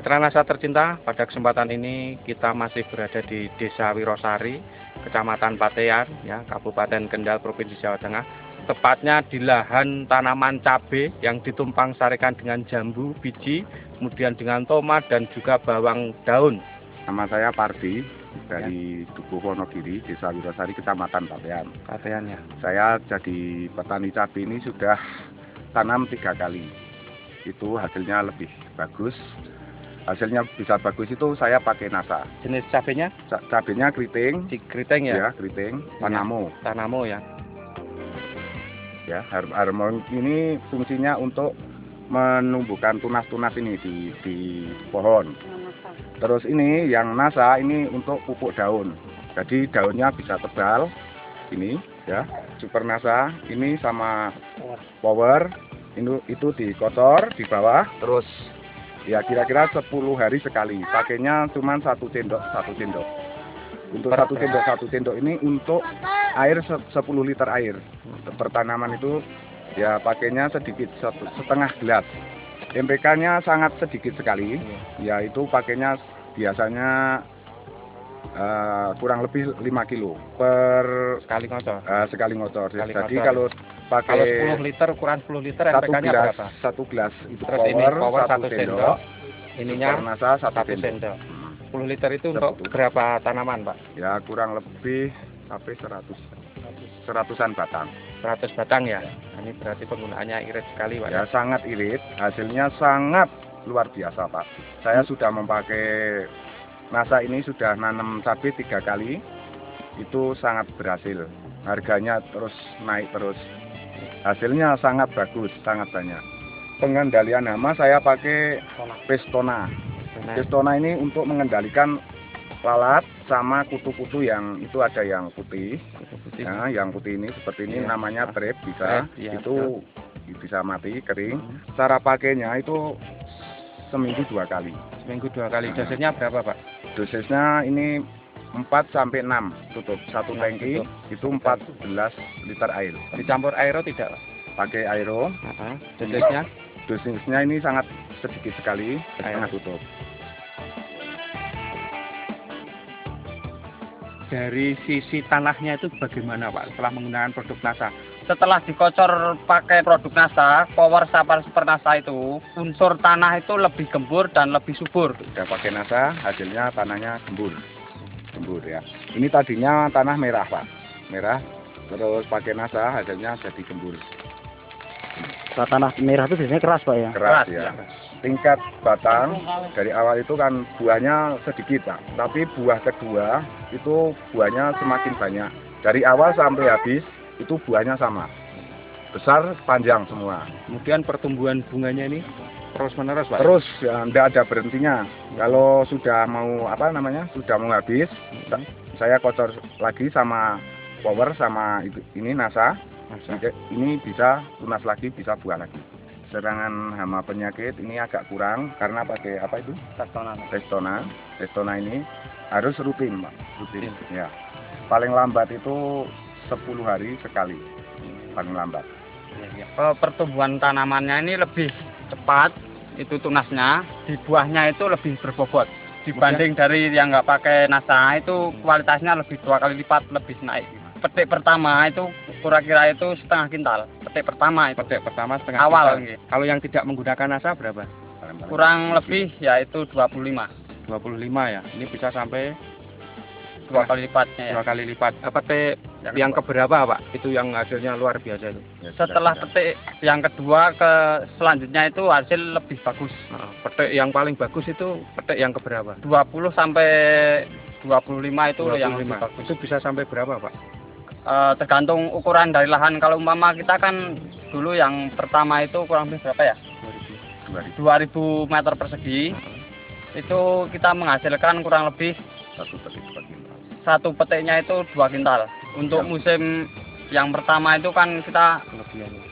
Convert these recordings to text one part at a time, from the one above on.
Mitra Nasa tercinta, pada kesempatan ini kita masih berada di Desa Wirosari, Kecamatan Patean, ya, Kabupaten Kendal, Provinsi Jawa Tengah. Tepatnya di lahan tanaman cabai yang ditumpang sarikan dengan jambu, biji, kemudian dengan tomat dan juga bawang daun. Nama saya Pardi dari Dukuh Wonogiri, Desa Wirosari, Kecamatan Patean. Patean ya. Saya jadi petani cabai ini sudah tanam 3 kali. Itu hasilnya lebih bagus. Hasilnya bisa bagus itu saya pakai NASA. Jenis cabenya? Cabenya keriting. Keriting ya? Ya, keriting. Tanamo. Tanamo ya. Ya, harmoni ini fungsinya untuk menumbuhkan tunas-tunas ini di pohon. Terus ini yang NASA ini untuk pupuk daun. Jadi daunnya bisa tebal. Ini ya, Super NASA ini sama Power itu dikocor di bawah, terus ya kira-kira 10 hari sekali. Pakainya cuma 1 sendok. Untuk 1 sendok ini untuk air 10 liter air. Per tanaman itu ya pakainya sedikit, setengah gelas. NPK-nya sangat sedikit sekali. Ya itu pakainya biasanya kurang lebih 5 kilo per sekali ngocor. Jadi kalau pakai 10 liter ukuran 10 liter NPK-nya berapa? 1 gelas itu terus power 1 sendok. Ininya NASA 1 sendok. 10 liter itu untuk berapa tanaman, Pak? Ya kurang lebih sampai 100-an batang. 100 batang ya. Ini berarti penggunaannya irit sekali, Pak. Ya sangat irit, hasilnya sangat luar biasa, Pak. Saya sudah memakai NASA ini sudah nanam cabai 3 kali. Itu sangat berhasil. Harganya terus naik terus. Hasilnya sangat bagus, sangat banyak. Pengendalian hama saya pakai Pestona. Pestona ini untuk mengendalikan lalat sama kutu-kutu yang itu ada yang putih. Nah, yang putih ini seperti ini namanya trap bisa. Itu bisa mati kering. Cara pakainya itu seminggu 2 kali. Seminggu 2 kali. Dosisnya berapa, Pak? Dosisnya ini 4-6 tutup. 1 tangki itu 14 liter air. Dicampur aero tidak, Pak? Pakai aero. Dosisnya ini sangat sedikit sekali, setengah tutup. Dari sisi tanahnya itu bagaimana, Pak, setelah menggunakan produk NASA? Setelah dikocor pakai produk NASA, Power Super NASA itu, unsur tanah itu lebih gembur dan lebih subur. Sudah pakai NASA, hasilnya tanahnya gembur ya. Ini tadinya tanah merah, Pak, merah. Terus pakai NASA, hasilnya jadi gembur. Tanah merah itu biasanya keras, Pak ya? Keras ya. Tingkat batang dari awal itu kan buahnya sedikit, Pak. Tapi buah kedua itu buahnya semakin banyak. Dari awal sampai habis itu buahnya sama. Besar, panjang semua. Kemudian pertumbuhan bunganya ini terus menerus, Pak? Terus, ya, tidak ada berhentinya. Kalau sudah mau sudah mau habis, saya kocor lagi sama Power sama ini NASA. Ini bisa tunas lagi, bisa buah lagi. Serangan hama penyakit ini agak kurang karena pakai apa itu? Pestona ini harus rutin, Pak. Rutin. Ya. Paling lambat itu 10 hari sekali. Paling lambat. Pertumbuhan tanamannya ini lebih cepat, itu tunasnya, di buahnya itu lebih berbobot. Dibanding dari yang nggak pakai NASA itu kualitasnya lebih 2 kali lipat lebih naik. Petik pertama itu kira-kira itu setengah kintal. Petik pertama setengah awal kintal. Kalau yang tidak menggunakan NASA berapa? Kurang lebih yaitu 25 ya. Ini bisa sampai 2 kali lipatnya ya. 2 kali lipat. Petik yang keberapa, Pak? Itu yang hasilnya luar biasa itu. Setelah petik yang kedua ke selanjutnya itu hasil lebih bagus. Petik yang paling bagus itu petik yang keberapa? 20 sampai 25 itu 25. Yang lebih bagus. Itu bisa sampai berapa, Pak? Tergantung ukuran dari lahan. Kalau umpama kita kan dulu yang pertama itu kurang lebih berapa ya? 2000 meter persegi. Itu kita menghasilkan kurang lebih 1 petiknya itu 2 kintal. Untuk musim yang pertama itu kan kita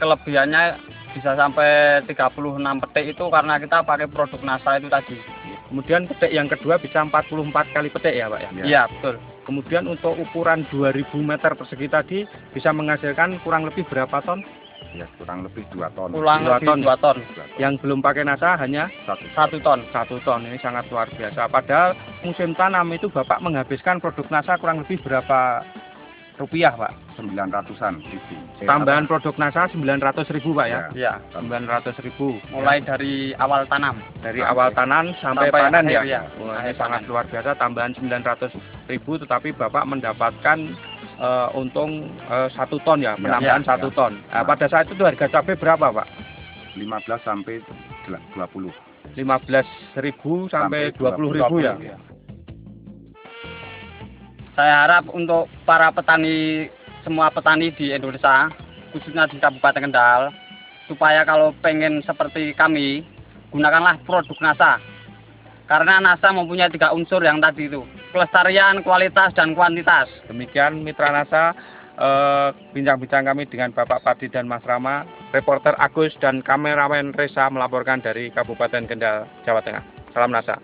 kelebihannya bisa sampai 36 petik itu karena kita pakai produk NASA itu tadi. Kemudian petik yang kedua bisa 44 kali petik ya, Pak ya? Iya, betul. Kemudian untuk ukuran 2000 meter persegi tadi bisa menghasilkan kurang lebih berapa ton? Ya, kurang lebih 2 ton. Kurang lebih 2 ton. 2 ton. Yang belum pakai NASA hanya 1 ton. 1 ton, ini sangat luar biasa. Padahal musim tanam itu Bapak menghabiskan produk NASA kurang lebih berapa rupiah, Pak? 900-an ribu. Tambahan produk NASA 900.000, Pak ya? Ya. Iya, 900.000. Mulai dari awal tanam. Dari awal tanam sampai panen akhir, ya. ya. Wah, ini Akhir sangat panen. luar biasa, tambahan 900.000, tetapi Bapak mendapatkan untung 1 ton ya, penambahan ya. 1 ton. Nah, pada saat itu harga cabai berapa, Pak? 15 sampai 20. 15.000 sampai 20.000 ya. Saya harap untuk para petani, semua petani di Indonesia, khususnya di Kabupaten Kendal, supaya kalau pengen seperti kami, gunakanlah produk NASA. Karena NASA mempunyai 3 unsur yang tadi itu, kelestarian, kualitas, dan kuantitas. Demikian Mitra NASA, bincang-bincang kami dengan Bapak Padi dan Mas Rama, reporter Agus dan kameramen Reza melaporkan dari Kabupaten Kendal, Jawa Tengah. Salam NASA.